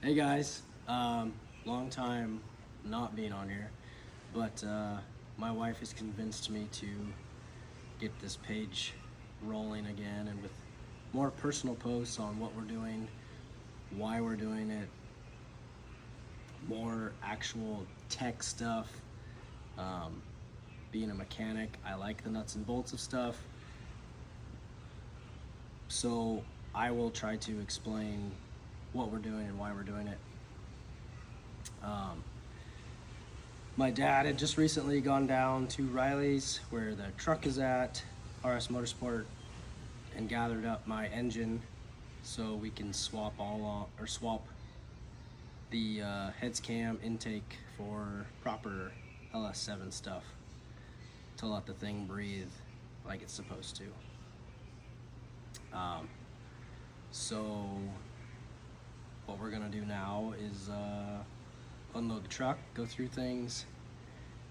Hey guys, long time not being on here, but my wife has convinced me to get this page rolling again, and with more personal posts on what we're doing, why we're doing it, more actual tech stuff. Being a mechanic, I like the nuts and bolts of stuff, so I will try to explain what we're doing and why we're doing it. My dad had just recently gone down to Riley's, where the truck is at, RS Motorsport, and gathered up my engine so we can swap the heads cam intake for proper ls7 stuff to let the thing breathe like it's supposed to. So what we're gonna do now is unload the truck, go through things,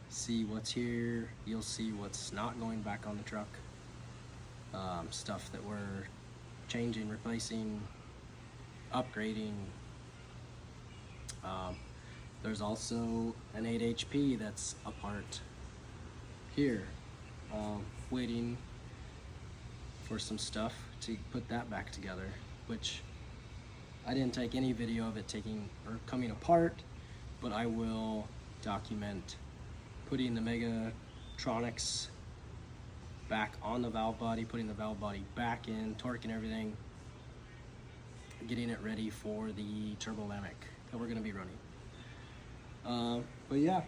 see what's here. You'll see what's not going back on the truck. Stuff that we're changing, replacing, upgrading. There's also an 8 HP that's apart here, waiting for some stuff to put that back together, which I didn't take any video of it coming apart, but I will document putting the Megatronics back on the valve body, putting the valve body back in, torquing everything, getting it ready for the turbodynamic that we're going to be running. But yeah,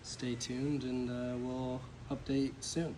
stay tuned and we'll update soon.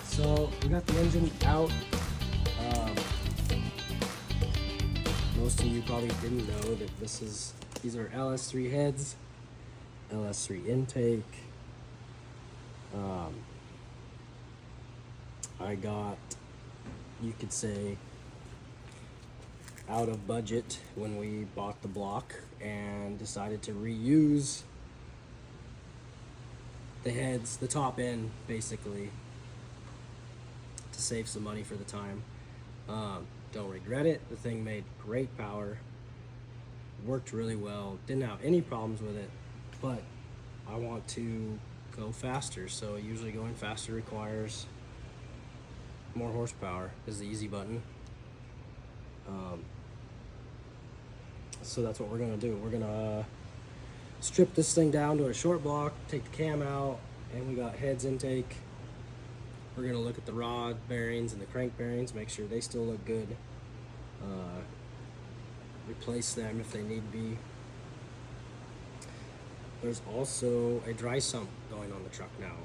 So we got the engine out. Most of you probably didn't know that these are ls3 heads, ls3 intake. I got, you could say, out of budget when we bought the block and decided to reuse the heads, the top end basically, to save some money for the time. Don't regret it. The thing made great power, worked really well, didn't have any problems with it, but I want to go faster, so usually going faster requires more horsepower is the easy button. So that's what we're gonna do. We're gonna strip this thing down to a short block, take the cam out, and we got heads intake. We're gonna look at the rod bearings and the crank bearings, make sure they still look good. Replace them if they need be. There's also a dry sump going on the truck now,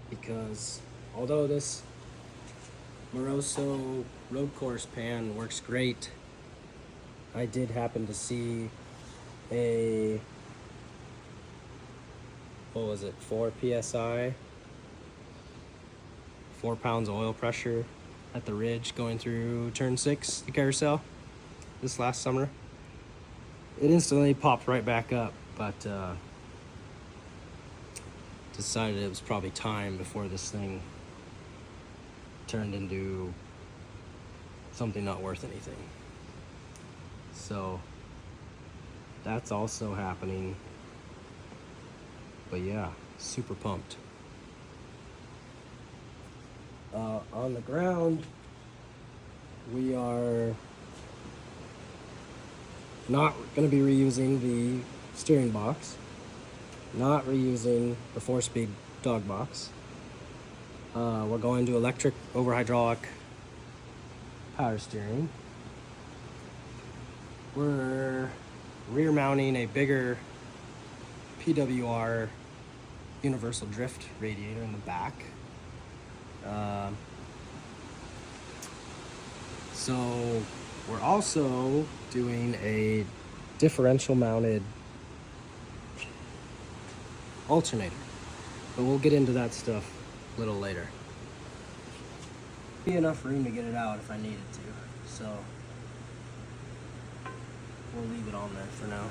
because although this Moroso road course pan works great, I did happen to see a, what was it, 4 PSI, 4 pounds of oil pressure at the ridge going through turn 6, the carousel, this last summer. It instantly popped right back up, but decided it was probably time before this thing turned into something not worth anything. So that's also happening. But yeah, super pumped. On the ground, we are not going to be reusing the steering box, not reusing the 4-speed dog box. We're going to electric over hydraulic power steering. We're rear mounting a bigger PWR universal drift radiator in the back. So we're also doing a differential mounted alternator, but we'll get into that stuff a little later. Be enough room to get it out if I needed to, so we'll leave it on there for now.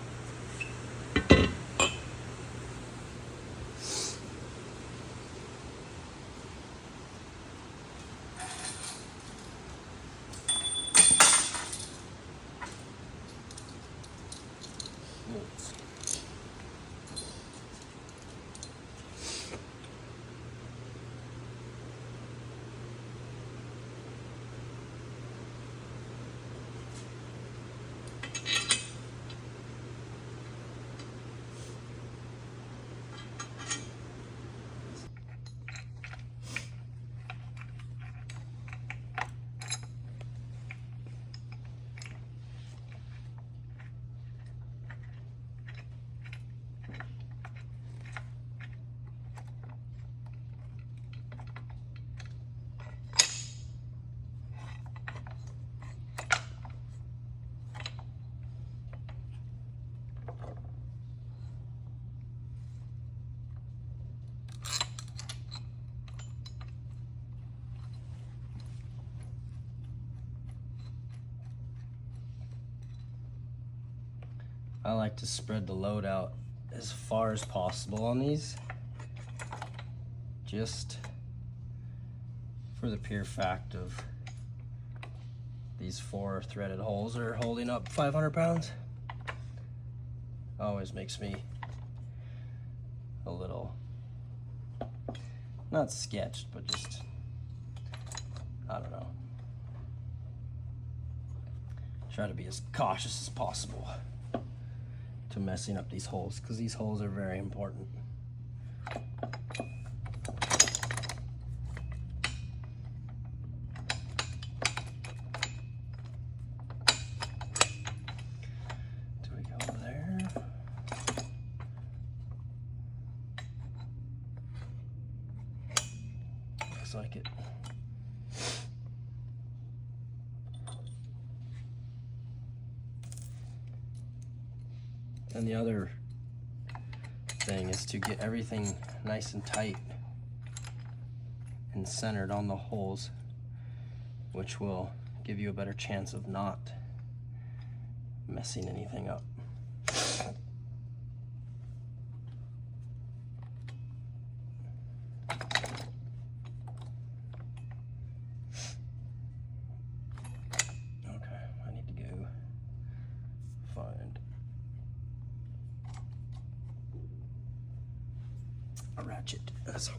I like to spread the load out as far as possible on these, just for the pure fact of these 4 threaded holes are holding up 500 pounds. Always makes me a little, not sketched, but just, I don't know. Try to be as cautious as possible to messing up these holes, because these holes are very important. Do we go there? Looks like it. And the other thing is to get everything nice and tight and centered on the holes, which will give you a better chance of not messing anything up. Okay, I need to go find a ratchet. That's okay.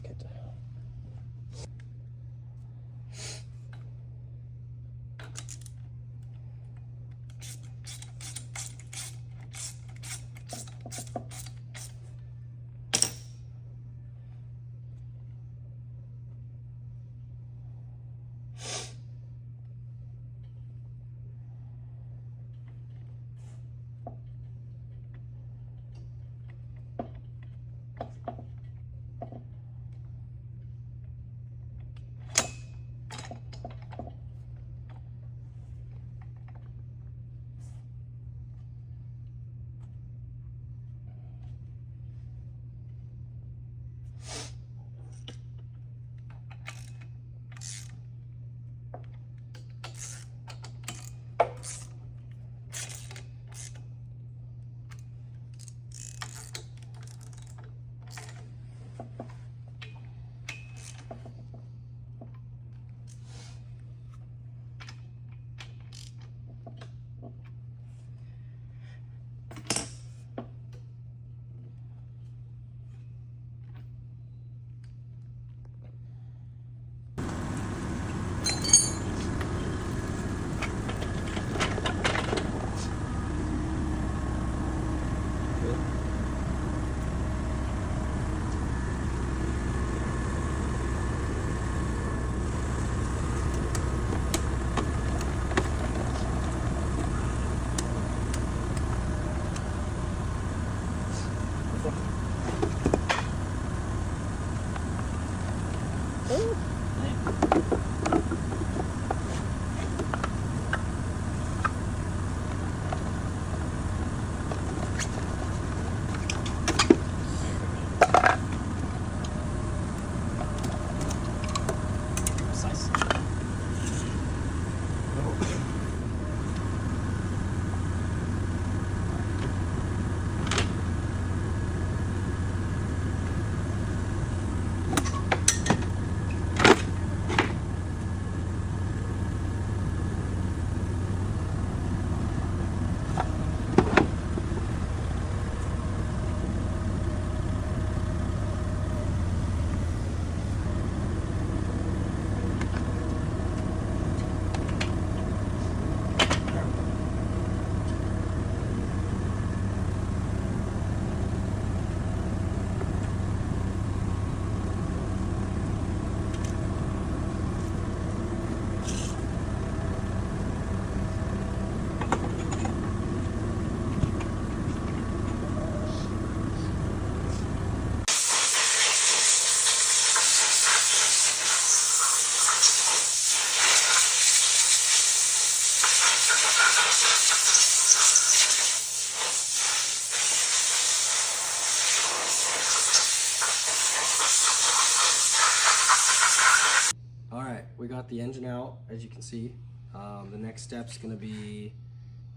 Alright, we got the engine out, as you can see. The next step's going to be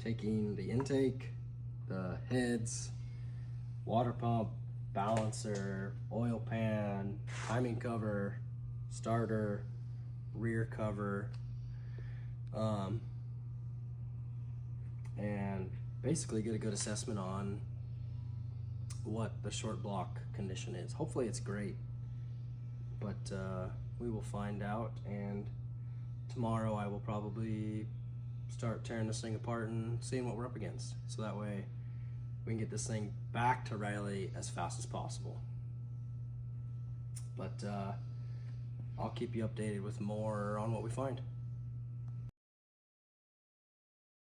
taking the intake, the heads, water pump, balancer, oil pan, timing cover, starter, rear cover, and basically get a good assessment on what the short block condition is. Hopefully it's great, but we will find out, and tomorrow I will probably start tearing this thing apart and seeing what we're up against, so that way we can get this thing back to Riley as fast as possible. But I'll keep you updated with more on what we find.